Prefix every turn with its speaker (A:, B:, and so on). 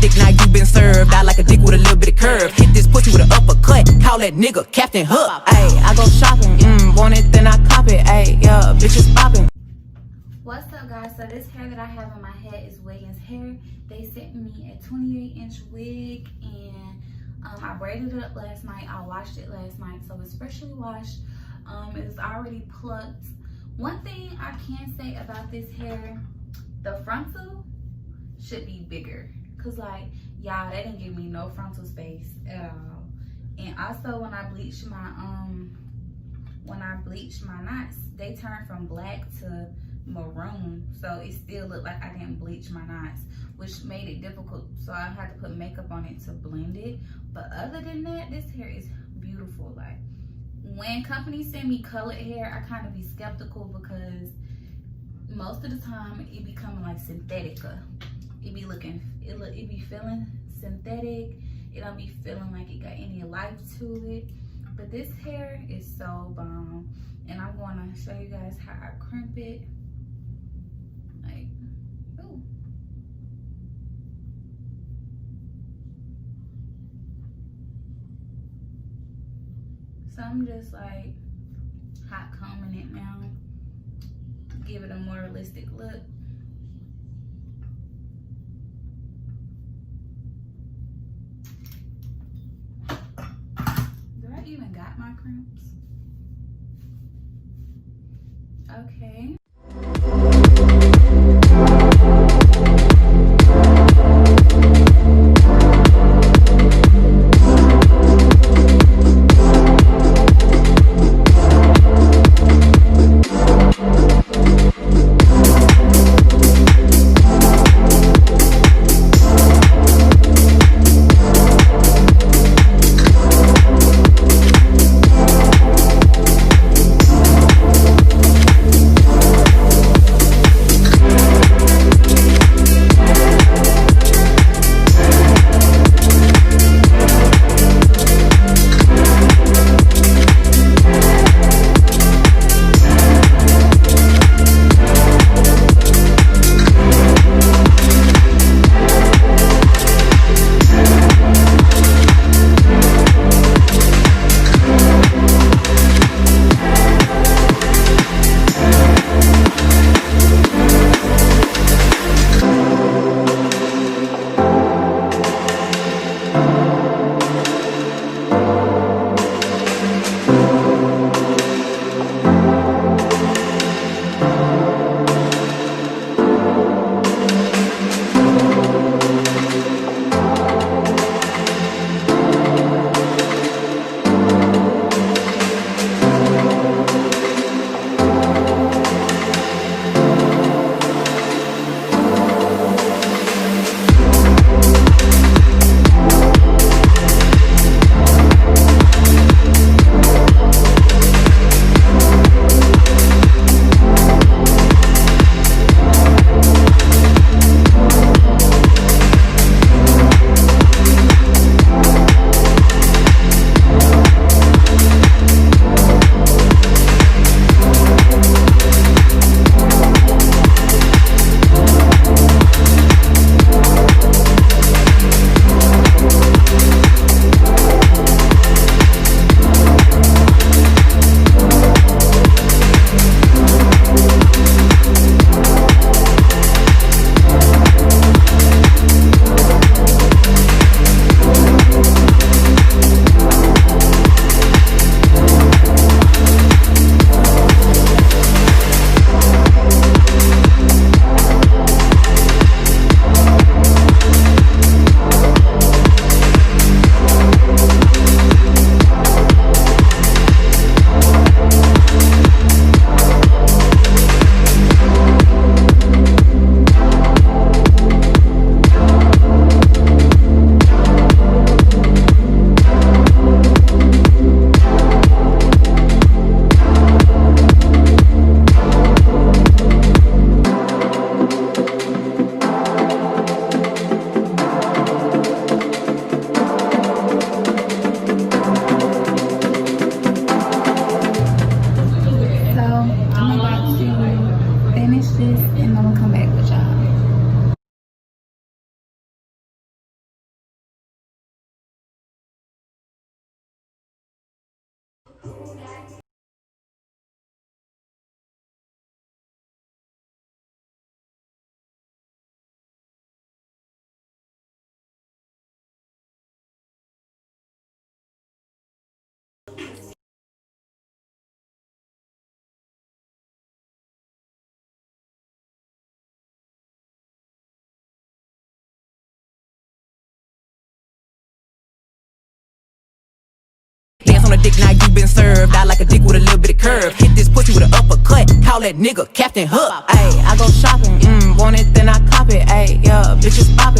A: dick, now you been served. I like a dick with a little bit of curve. Hit this pussy with an uppercut, call that nigga Captain Hook. Ayy, I go shopping, want it, then I cop it. Ayy, yeah, bitches popping.
B: What's up, guys? So this hair that I have on my head is Wiggins hair. They sent me a 28-inch wig, and I braided it up last night. I washed it last night, so it's freshly washed. It's already plucked. One thing I can say about this hair, the frontal should be bigger, cause like y'all, they didn't give me no frontal space at all. And also when I bleached my knots, they turned from black to maroon, so it still looked like I didn't bleach my knots, which made it difficult, so I had to put makeup on it to blend it. But other than that, this hair is beautiful. Like, when companies send me colored hair, I kind of be skeptical, because most of the time it be coming like synthetica. It be feeling synthetic. It don't be feeling like it got any life to it. But this hair is so bomb, and I'm going to show you guys how I crimp it. Like, ooh. So I'm just like hot combing it now to give it a more realistic look. Do I even got my crimps? Okay.
A: dick, now you been served. I like a dick with a little bit of curve. Hit this pussy with an uppercut, call that nigga Captain Hook. Ayy, I go shopping, want it, then I cop it. Ayy, yeah, bitches popping.